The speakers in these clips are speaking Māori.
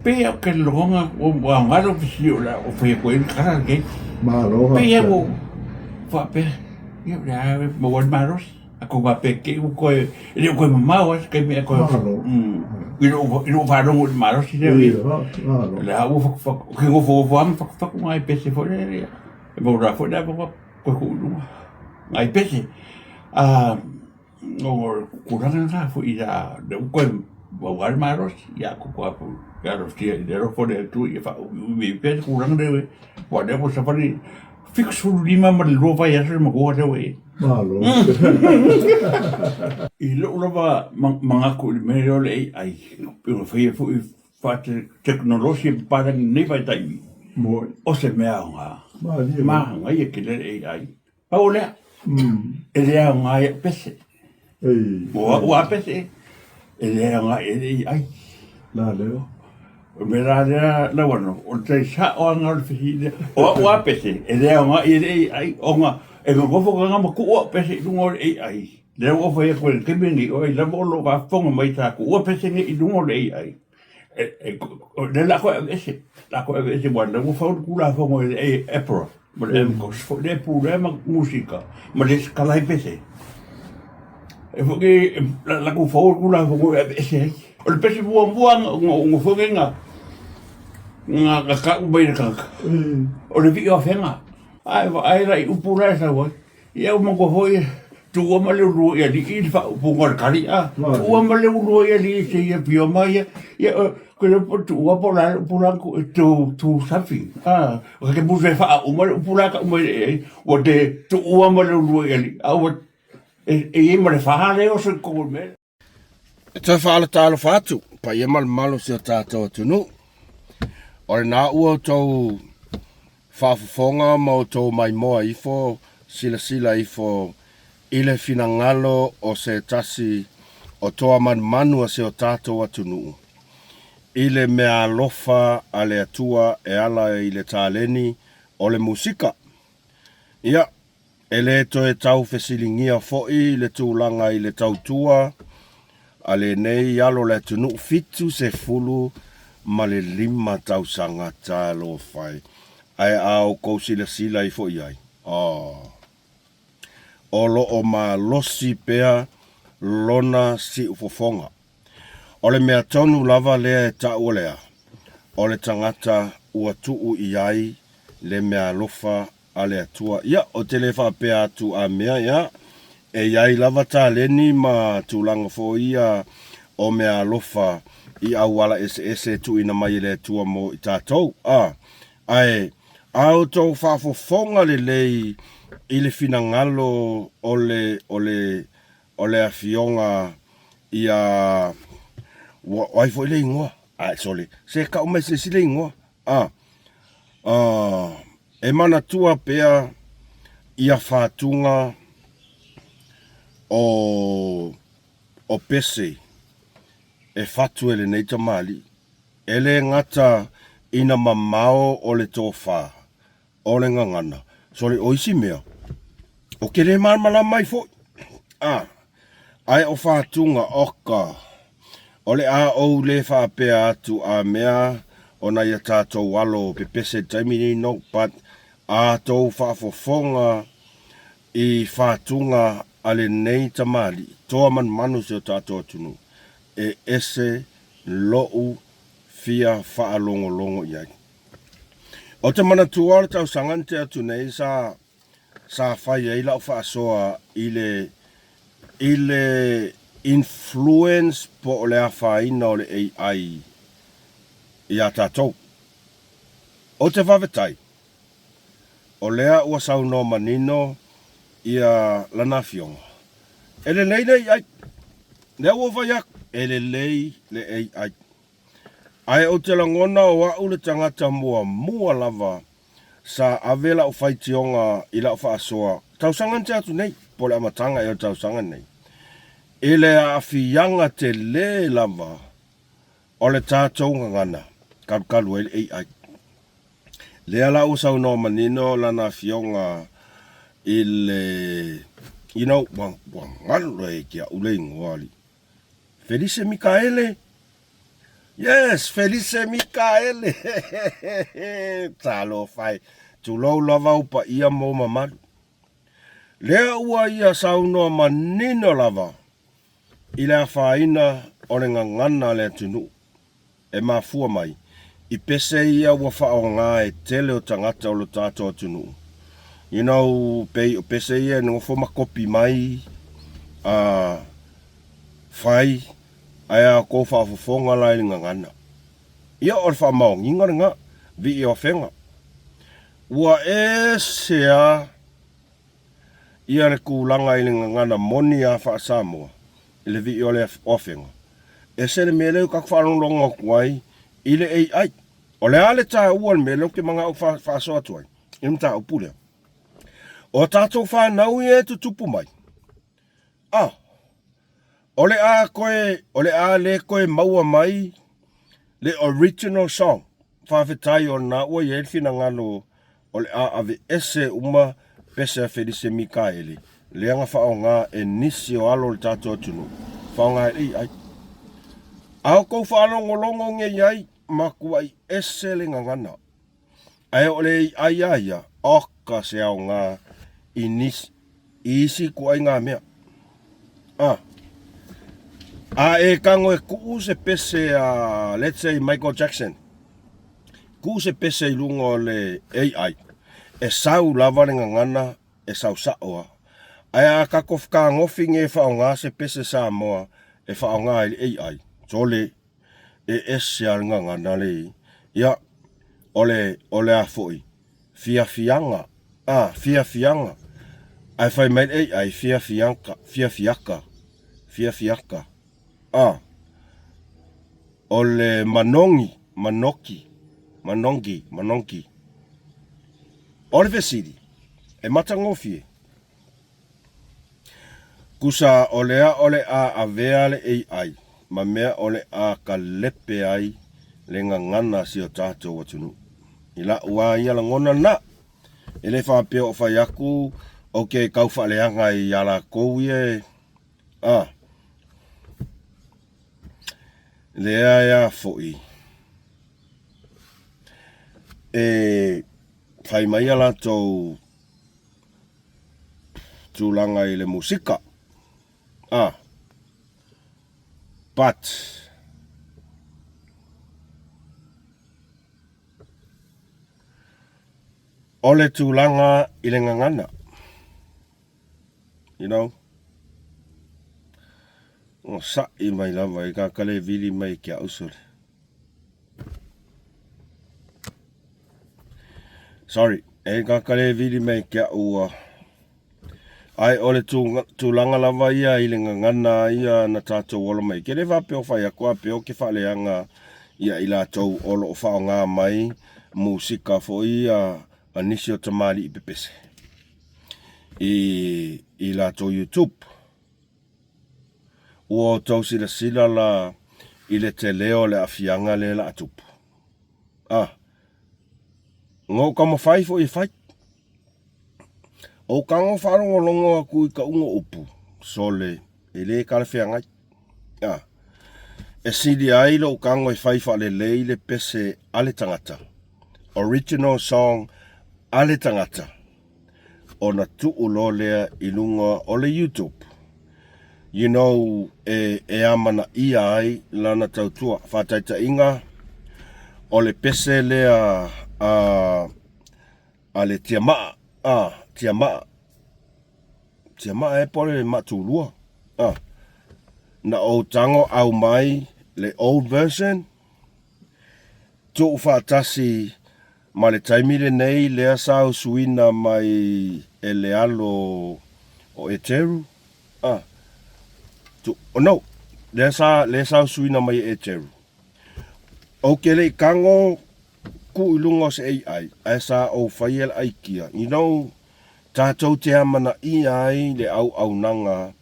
Pea ke longa o ngalo fisi o la o fai koe kara ke. Māloha. Pea o fa pe. Ia rea mo wan maros. Ako nga pe ke o koe ele o koe mamau as ke me koe. Mālo. Ino fa rongo i maros i leo i. La o fa ke ngo fo am fa ngai pese fo le. E mo ra fo da ko ko lu. Ngai pese. O kuranga nga fo i da de koe wan maros ya ko ko Claro, hostia, y de los pone tú y mi pez curang de we. Whatever safari fix lima mal roba ya se mo ko de we. Mālo. I lo ba mga ko me yo le ai. Pero foi fa tecnologia para ni vai tai. Moi. O se me nga. Mālo. Ma nga ye ke le ai. Pa ole. Ele nga ye pese. Ei. O a pese. Ele nga ele ai. La leo. Me la la bueno, o te sa o nga le fihile. O apese, e le nga e ai o nga e go fo nga mo ku o pese du ngol e ai. Le o fo e ko ke bini o e la bolo va fo nga mai ta ku o pese ni du ngol e ai. Le la ko ese, la ko ese bueno, mo fo ku la fo ngo e pro. Mo le ko fo le problema musica, mo le scala e pese. E fo ke la ku fo ku la fo ngo ese ai. O le pese buang ngo fo nga ka bai ka o le vi o fenga ai rai upura sa wo ia mo ko foi tu o male ru ia di il fa pu ngor kali tu o male ru ia di se ia pio mai ia ko le tu o pola ku tu safi o ke bu fa o male upura ka o te tu o male ru ia di o e mo le fa le o se ko me te fa ala talo fatu pa ia mal malo se tato tunu Ore nā ua tau whaafafonga mo tau mai moa ifo, sila ifo ile fina ngalo o se tasi o toa manua se o tātou atunu. Ile mea lofa a le atua e ala ile tāleni o le musika. Ia, e le to e tau fesilingia foi le tūlanga i le tau tua, a le nei alo le atunu fitu se fulu ma le 5 tausanga talo fai. Ai au kou sila i fo iai. Olo o ma losi pea lona si ufofonga. Ole mea tonu lava lea e ta olea. Ole tangata ua tuu iai le mea lofa a le atua. Ia, o telefa pea tu a mea ia. E iai lava ta leni ma tūlanga fo ia o mea lofa I au wala ese tu ina mai le tua mo I tātou. Ai, au tau whaafofonga le lei I le fina ngalo o le afionga I a waifo le ingoa. Ai, sole, se ka umai se sile ingoa. E mana tua pea I a whātunga o pese. E fatu ele nei tamali. Ele ngata ina mamao o le tofa. O le ngangana. Sori oisi mea. O kere marmala mai fo. Ai o fatunga oka. O le a o le fa pea atu a mea. O na ia tātou walo pepese taimini no. But a tau whaafofonga I fatunga ale nei tamali. Toa man manu se o tātou tunu. E ese lo'u fia whaalongo iai. O te mana tuara tau sangante atu nei sa whai e ila o whaasoa ile influence po o le a whaina o le AI I a tātou. O te whawetai. O lea ua sau no manino I a lana fionga. Ele leile ai. Lea ua whaiak. Ele lei le AI. Ai o te langona o au le tangata mua lava sa avela o whaitionga I la o whaasoa. Tausangan te atu nei, po le amatanga o tausangan nei. Ele a awhianga te le lava o le tātou ngangana, karukalu e le AI. Lea la usau no manino lana fionga I le, wangalo e kia ule ingoali. Felice Mikaele, Yes, Felice Mikaele. Talo fai. Tu lau lava upa ia mo mamalu. Lea ua ia saunoa manino lava. Ila whaina o le ngangana le tunu. E mafua mai. I pese ia ua whao ngā e tele o tangata o lo tātou tunu. You know, pese ia no fo makopi mai. Whai. Aia ko whaafofonga lai le ngangana. Ia o le whamao nginga ringa. Vi i o whenga. Ua e sea. Ia le kūlanga i le ngangana moni a wha Samoa. I le vi i o le ofenga. E se le meleu kak whanonga kuai. I le AI. O le ale tā ua le meleu ke mga au wha soa tuai. I le mta upulea. O tātou whanau i e tutupu mai. O le a le koe maua mai. Le original song. Whawhetai o nā ua i elfina ngalo. O le a ave ese uma pese Felice Mikaele. Leanga whao ngā e nisi o alo le tātou tunu. Whao ngā e ai. Ao kou whaalongo nge iai. Makua i ese le ngangana. Ai o le ai aia. Oka se ao ngā i nisi. Isi kua i ngā mea. E kango e kuu se pese let's say Michael Jackson. Kuu se pese I lungo le AI. E sau lava le ngangana e sau saoa. Ai a kako whaka ngofi nge whao ngā se pese Samoa e whao ngā i AI. Tole e ese al ngangana le. Ia ole a foi. Fia fianga. Fia fianga. Ai whai mai AI fia fianka. Fia fiaka. Fia fiaka. Ole manongi. Ole vesiri. E matangofie. Kusa ole a avea le AI. Ma mea ole a ka lepe ai le ngangana si o tātou watunu. Ila ua ia la ngona na. Ele whapea o whai aku. Ok, kau whaleanga I ala kou ie. Lea ia foi. Whai mai ala tau tūlanga I le musika. But ole tūlanga I le ngangana. You know? O sa I mai lava I ka kale vili mai kia usure. Sorry, e ka kale vili mai kia ua. Ai ole tūlanga lava ia I le ngangana ia na tātou olo mai. Kere whapeo whai akua peo ke whaleanga ia I la tau olo o whao ngā mai. Musika fo ia anisio tamari I pepese. I la tau YouTube. Ua tau sila la I le te leo le afianga le la atupu. Ngau kama whai fo I whai. O kango wharongo longo aku I ka ungo upu. Sole, e le kale whiangai. E sidi ai lo kango I whai whale lei le pese ale tangata. Original song ale tangata. O na tuu lo lea I lunga o le YouTube. You know, e amana ia ai lana tautua. Whataita inga. O le pese lea a le tiamaa. Tiamaa e pole matulua. Na o tango au mai le old version. Tu whatasi ma le taimile nei lea sao suina mai e le alo o Eteru. No, le sao suina mai e Eteru. O ke le kango ku ilungo se AI. A sa o whaiel aikia. You know, tātou te amana I ai le au nanga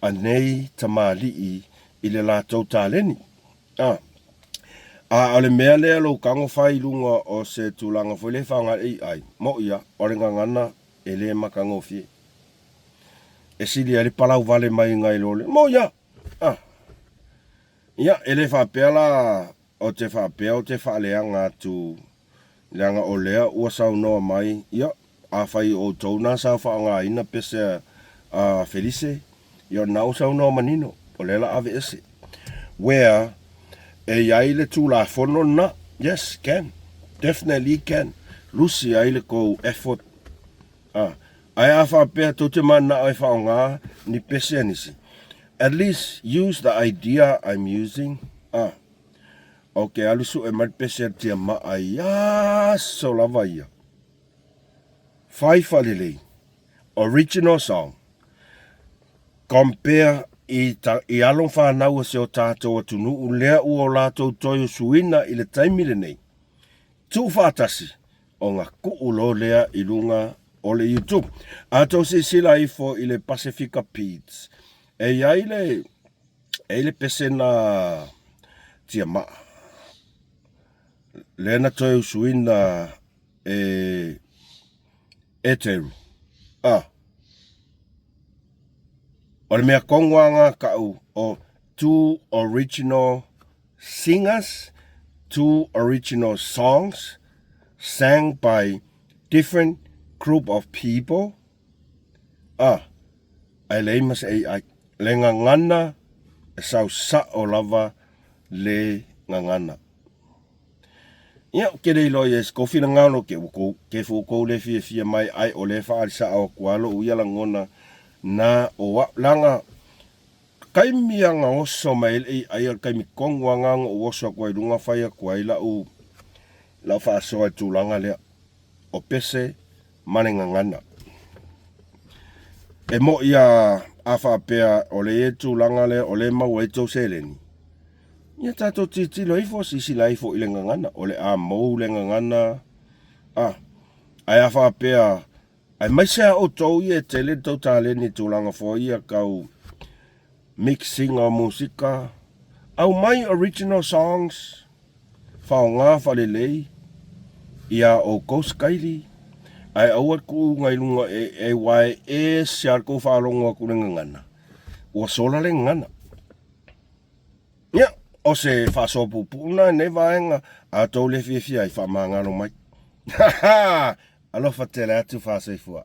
a nei tamali'i I le lātou tāleni. A le mea lea lo kango whai lunga o se tūlanga fo le whanga AI. Mo ia, o le ngangana e le makango fie. E sili a le palau vale mai ngai lole. Mo ia. Ia, e le whapea la o te whapea o te whaaleanga tu leanga o lea ua sau noa mai. Ia, a whai o tauna sa whaanga ina pese a Felice. Ia nau sau noa manino, o lela ave ese. Where e iai le tūla whono na, yes, can. Definitely can. Lucy ai le kou effort. Ai a whapea tō te mana ai whaonga ni pese anisi. At least use the idea I'm using. Okay, alusu e mat pese tia ma ai so lava ia. Whai whalelei. Original song. Compare i along whanau se o tātou atunu u lea ua o lātou toi o suina i le taimile nei. Tu whātasi o ngā kuulo lea i lunga o le YouTube. Atou se sila ifo i le Pacifica Peats. E le pese na tia maa. Lena toi o suina e teru. O le mea kongwanga kau o two original singers, two original songs sang by different group of people. Ai leimas ai le ngangana e sau sa o lava le ngangana. Ia ke rei lo yes ko fina ngalo ke fu ko le fia mai ai o le fa sa o kwalo u yala ngona na o langa kai mianga o so mai ai kai mi kongwanga o so ko runga fai ko ai la fa so tu langa le o pese manenga ngana e mo ia afa pea o le tu langa le o le mau e to seleni ia tato titi lo ifo si la ifo ile ngana o le a mo le ngana ai afa pea ai mai sea o tau i e tele tau tale ni tūlanga fo ia kau mixing o musika. Au mai original songs whao ngā whalelei ia o Ghost Kaili. Ai auat ku ngai lunga e wai e siar ko whalonga ku ngana. Ua sola le ngana. Ia, o se whasopu puna ne vaenga a tau le fia i whamangano mai. Alofa tele atu whaseifua.